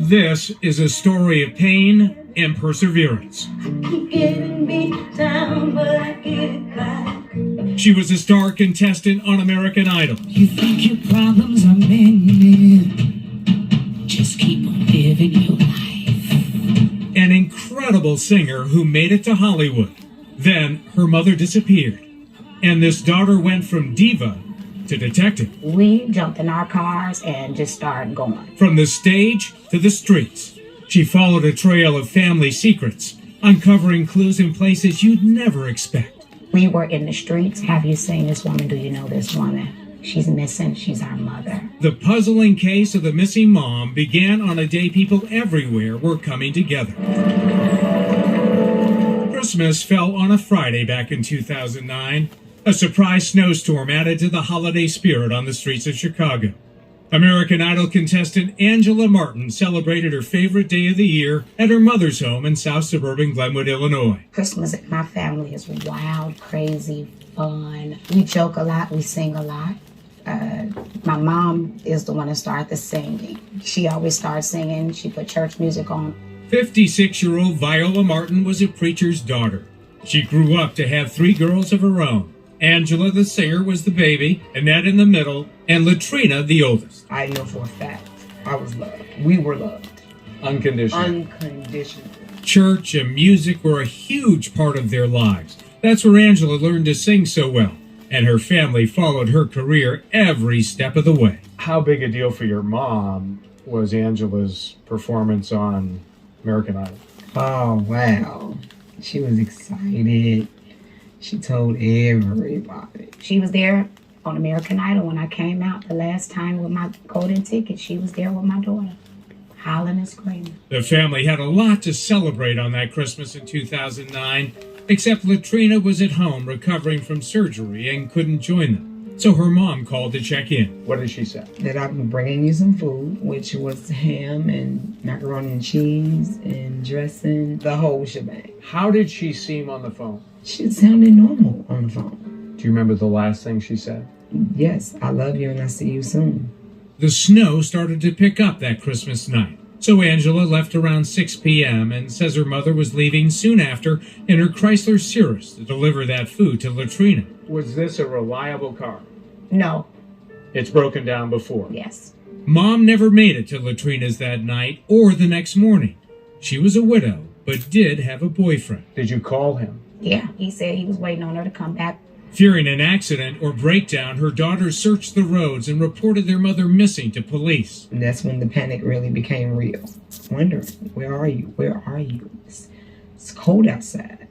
This is a story of pain and perseverance. I keep getting beat down, but I get it back. She was a star contestant on American Idol. You think your problems are many, just keep on living your life. An incredible singer who made it to Hollywood. Then her mother disappeared, and this daughter went from diva to detective. We jumped in our cars and just started going. From the stage to the streets, she followed a trail of family secrets, uncovering clues in places you'd never expect. We were in the streets. Have you seen this woman? Do you know this woman? She's missing. She's our mother. The puzzling case of the missing mom began on a day people everywhere were coming together. Christmas fell on a Friday back in 2009. A surprise snowstorm added to the holiday spirit on the streets of Chicago. American Idol contestant Viola Martin celebrated her favorite day of the year at her mother's home in south suburban Glenwood, Illinois. Christmas in my family is wild, crazy, fun. We joke a lot. We sing a lot. My mom is the one that started the singing. She always starts singing. She put church music on. 56-year-old Viola Martin was a preacher's daughter. She grew up to have 3 girls of her own. Angela, the singer, was the baby, Annette in the middle, and Latrina, the oldest. I know for a fact I was loved. We were loved. Unconditionally. Unconditionally. Church and music were a huge part of their lives. That's where Angela learned to sing so well, and her family followed her career every step of the way. How big a deal for your mom was Angela's performance on American Idol? Oh, wow. She was excited. She told everybody. She was there on American Idol when I came out the last time with my golden ticket. She was there with my daughter, hollering and screaming. The family had a lot to celebrate on that Christmas in 2009, except Latrina was at home recovering from surgery and couldn't join them. So her mom called to check in. What did she say? That I've been bringing you some food, which was ham and macaroni and cheese and dressing, the whole shebang. How did she seem on the phone? She sounded normal on the phone. Do you remember the last thing she said? Yes, I love you and I'll see you soon. The snow started to pick up that Christmas night, so Angela left around 6 p.m. and says her mother was leaving soon after in her Chrysler Cirrus to deliver that food to Latrina. Was this a reliable car? No. It's broken down before. Yes. Mom never made it to Latrina's that night or the next morning. She was a widow, but did have a boyfriend. Did you call him? Yeah, he said he was waiting on her to come back. Fearing an accident or breakdown, her daughters searched the roads and reported their mother missing to police. And that's when the panic really became real. Wondering, where are you? Where are you? It's cold outside.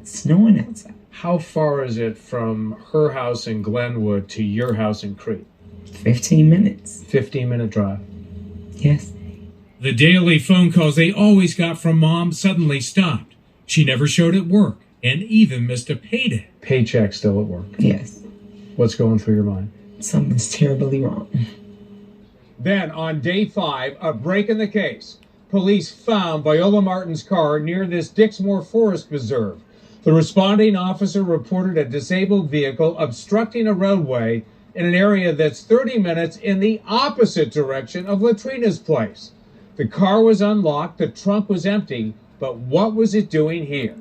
It's snowing outside. How far is it from her house in Glenwood to your house in Crete? 15 minutes. 15-minute drive. Yes. The daily phone calls they always got from Mom suddenly stopped. She never showed at work and even missed a payday. Paycheck still at work? Yes. What's going through your mind? Something's terribly wrong. Then, on day 5, a break in the case. Police found Viola Martin's car near this Dixmoor Forest Preserve. The responding officer reported a disabled vehicle obstructing a roadway in an area that's 30 minutes in the opposite direction of Latrina's place. The car was unlocked, the trunk was empty, but what was it doing here?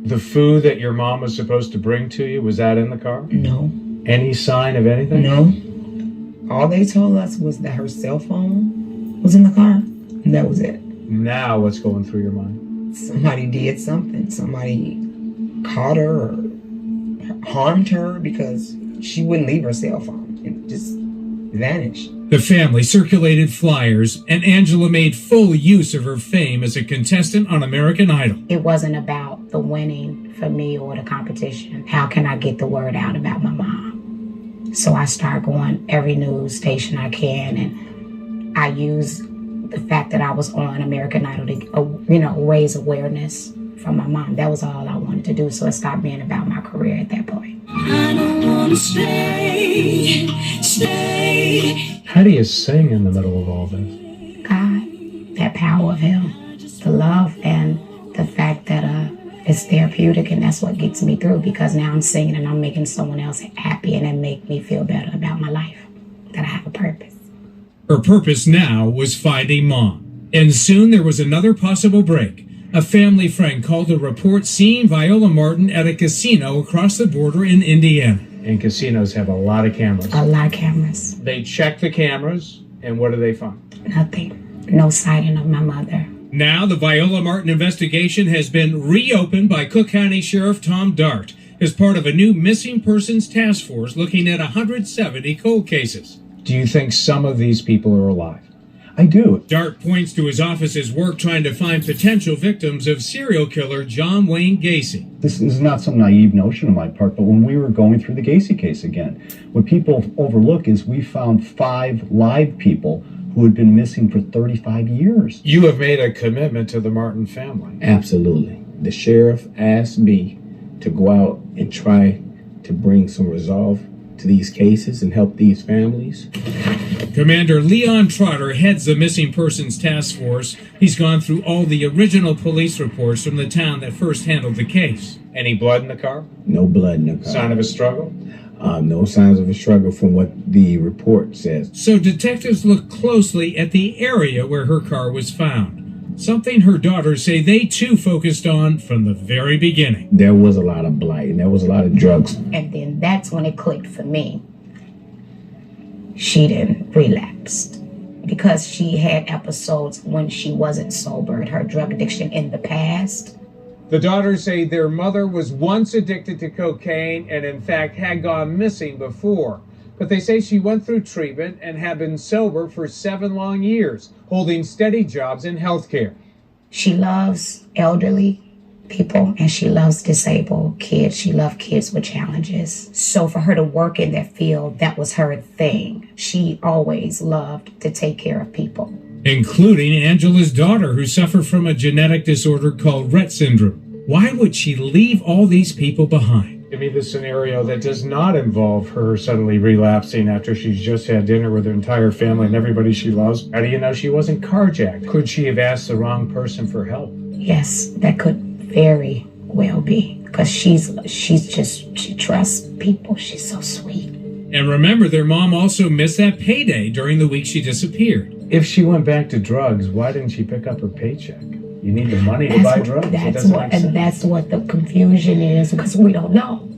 The food that your mom was supposed to bring to you, was that in the car? No. Any sign of anything? No. All they told us was that her cell phone was in the car, and that was it. Now what's going through your mind? Somebody did something. Somebody caught her or harmed her because she wouldn't leave her cell phone. It just vanished. The family circulated flyers, and Angela made full use of her fame as a contestant on American Idol. It wasn't about the winning for me or the competition. How can I get the word out about my mom? So I start going every news station I can, and I use the fact that I was on American Idol to, raise awareness from my mom. That was all I wanted to do, so it stopped being about my career at that point. I don't want to stay. How do you sing in the middle of all this? God, that power of him, the love and the fact that It's therapeutic, and that's what gets me through, because now I'm singing and I'm making someone else happy, and it makes me feel better about my life, that I have a purpose. Her purpose now was finding Mom. And soon there was another possible break. A family friend called to report seeing Viola Martin at a casino across the border in Indiana. And casinos have a lot of cameras. A lot of cameras. They check the cameras, and what do they find? Nothing. No sighting of my mother. Now the Viola Martin investigation has been reopened by Cook County Sheriff Tom Dart as part of a new missing persons task force looking at 170 cold cases. Do you think some of these people are alive? I do. Dart points to his office's work trying to find potential victims of serial killer John Wayne Gacy. This is not some naive notion on my part, but when we were going through the Gacy case again, what people overlook is we found 5 live people who had been missing for 35 years. You have made a commitment to the Martin family. Absolutely. The sheriff asked me to go out and try to bring some resolve to these cases and help these families. Commander Leon Trotter heads the Missing Persons Task Force. He's gone through all the original police reports from the town that first handled the case. Any blood in the car? No blood in the car. Sign of a struggle? No signs of a struggle from what the report says. So detectives look closely at the area where her car was found. Something her daughters say they too focused on from the very beginning. There was a lot of blight and there was a lot of drugs. And then that's when it clicked for me. She didn't relapse, because she had episodes when she wasn't sober, her drug addiction in the past. The daughters say their mother was once addicted to cocaine and in fact had gone missing before. But they say she went through treatment and had been sober for 7 long years, holding steady jobs in healthcare. She loves elderly people, and she loves disabled kids. She loved kids with challenges. So for her to work in that field, that was her thing. She always loved to take care of people. Including Angela's daughter, who suffered from a genetic disorder called Rett syndrome. Why would she leave all these people behind? Give me the scenario that does not involve her suddenly relapsing after she's just had dinner with her entire family and everybody she loves. How do you know she wasn't carjacked? Could she have asked the wrong person for help? Yes, that could very well be, because she trusts people. She's so sweet. And remember, their mom also missed that payday during the week she disappeared. If she went back to drugs, why didn't she pick up her paycheck? You need the money to buy drugs. That's what the confusion is, because we don't know.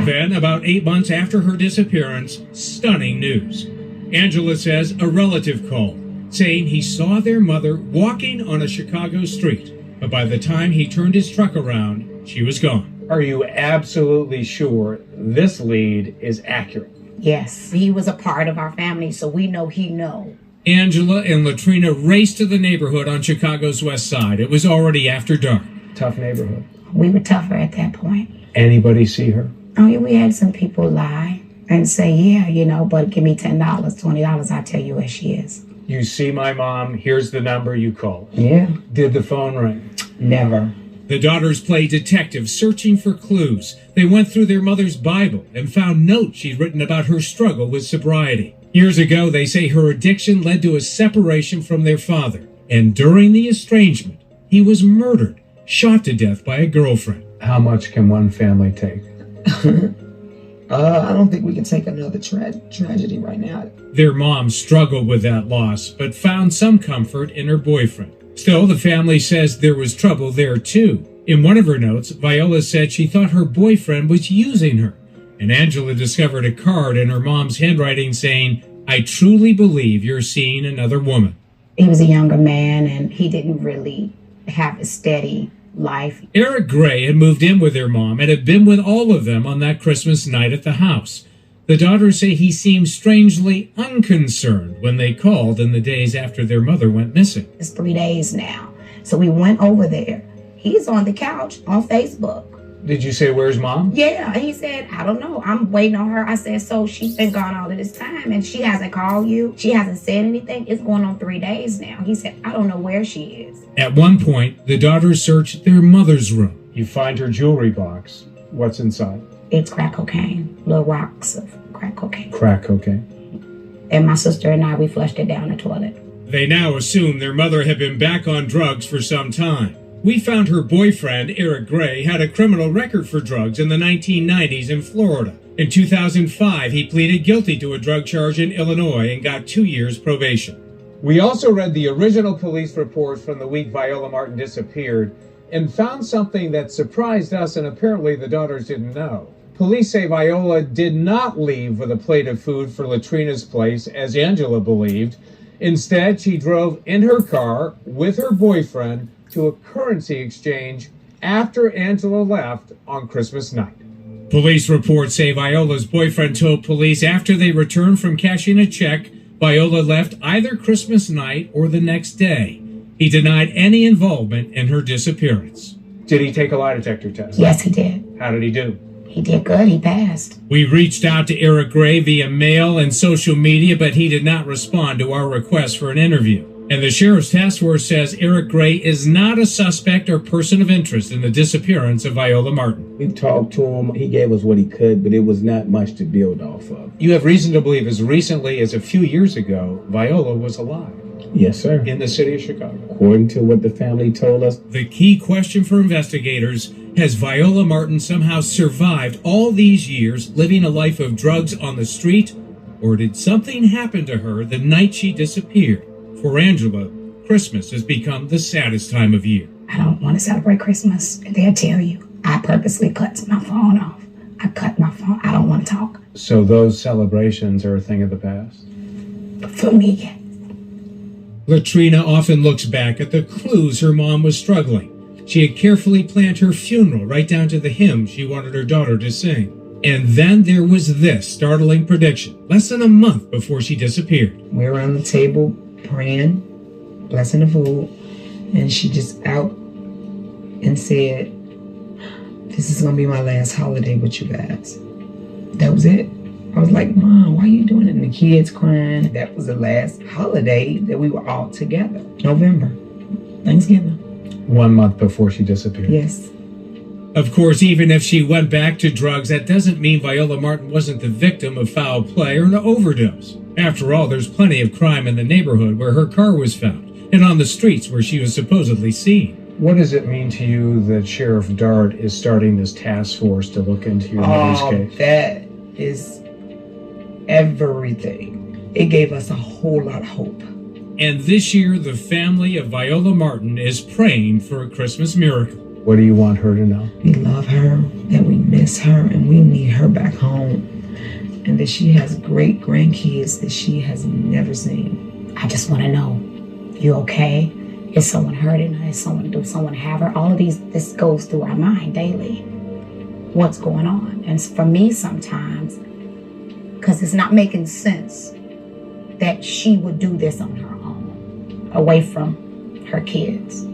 Then, about 8 months after her disappearance, stunning news. Angela says a relative called, saying he saw their mother walking on a Chicago street. But by the time he turned his truck around, she was gone. Are you absolutely sure this lead is accurate? Yes, he was a part of our family, so we know he knows. Angela and Latrina raced to the neighborhood on Chicago's west side. It was already after dark. Tough neighborhood. We were tougher at that point. Anybody see her? Oh, yeah, we had some people lie and say, yeah, but give me $10, $20, I'll tell you where she is. You see my mom, here's the number, you call. Yeah, Did the phone ring? never. The daughters played detective, searching for clues. They went through their mother's Bible and found notes she'd written about her struggle with sobriety. Years ago, they say her addiction led to a separation from their father. And during the estrangement, he was murdered, shot to death by a girlfriend. How much can one family take? I don't think we can take another tragedy right now. Their mom struggled with that loss, but found some comfort in her boyfriend. Still, the family says there was trouble there too. In one of her notes, Viola said she thought her boyfriend was using her. And Angela discovered a card in her mom's handwriting saying, "I truly believe you're seeing another woman." He was a younger man, and he didn't really have a steady life. Eric Gray had moved in with their mom and had been with all of them on that Christmas night at the house. The daughters say he seemed strangely unconcerned when they called in the days after their mother went missing. It's 3 days now. So we went over there. He's on the couch on Facebook. Did you say, where's mom? Yeah, he said, I don't know. I'm waiting on her. I said, so she's been gone all of this time and she hasn't called you. She hasn't said anything. It's going on 3 days now. He said, I don't know where she is. At one point, the daughters searched their mother's room. You find her jewelry box. What's inside? It's crack cocaine, little rocks of crack cocaine. Crack cocaine. And my sister and I, we flushed it down the toilet. They now assume their mother had been back on drugs for some time. We found her boyfriend, Eric Gray, had a criminal record for drugs in the 1990s in Florida. In 2005, he pleaded guilty to a drug charge in Illinois and got 2 years probation. We also read the original police reports from the week Viola Martin disappeared and found something that surprised us and apparently the daughters didn't know. Police say Viola did not leave with a plate of food for Latrina's place, as Angela believed. Instead, she drove in her car with her boyfriend to a currency exchange after Angela left on Christmas night. Police reports say Viola's boyfriend told police after they returned from cashing a check, Viola left either Christmas night or the next day. He denied any involvement in her disappearance. Did he take a lie detector test? Yes, he did. How did he do? He did good. He passed. We reached out to Eric Gray via mail and social media, but he did not respond to our request for an interview. And the Sheriff's Task Force says Eric Gray is not a suspect or person of interest in the disappearance of Viola Martin. We talked to him. He gave us what he could, but it was not much to build off of. You have reason to believe as recently as a few years ago, Viola was alive. Yes, sir. In the city of Chicago. According to what the family told us. The key question for investigators, has Viola Martin somehow survived all these years living a life of drugs on the street? Or did something happen to her the night she disappeared? For Angela, Christmas has become the saddest time of year. I don't want to celebrate Christmas. They'll tell you. I purposely cut my phone off. I cut my phone. I don't want to talk. So those celebrations are a thing of the past? For me. Latrina often looks back at the clues her mom was struggling. She had carefully planned her funeral right down to the hymn she wanted her daughter to sing. And then there was this startling prediction, less than a month before she disappeared. We were on the table praying, blessing the food, and she just out and said, "This is gonna be my last holiday with you guys." That was it. I was like, "Mom, why are you doing it?" And the kids crying. That was the last holiday that we were all together. November, Thanksgiving. 1 month before she disappeared. Yes. Of course, even if she went back to drugs, that doesn't mean Viola Martin wasn't the victim of foul play or an overdose. After all, there's plenty of crime in the neighborhood where her car was found and on the streets where she was supposedly seen. What does it mean to you that Sheriff Dart is starting this task force to look into your mother's case? That is everything. It gave us a whole lot of hope. And this year, the family of Viola Martin is praying for a Christmas miracle. What do you want her to know? We love her, that we miss her, and we need her back home. And that she has great grandkids that she has never seen. I just want to know, you okay? Is someone hurting her? Does someone have her? All of this goes through our mind daily. What's going on? And for me sometimes, because it's not making sense that she would do this on her own, away from her kids.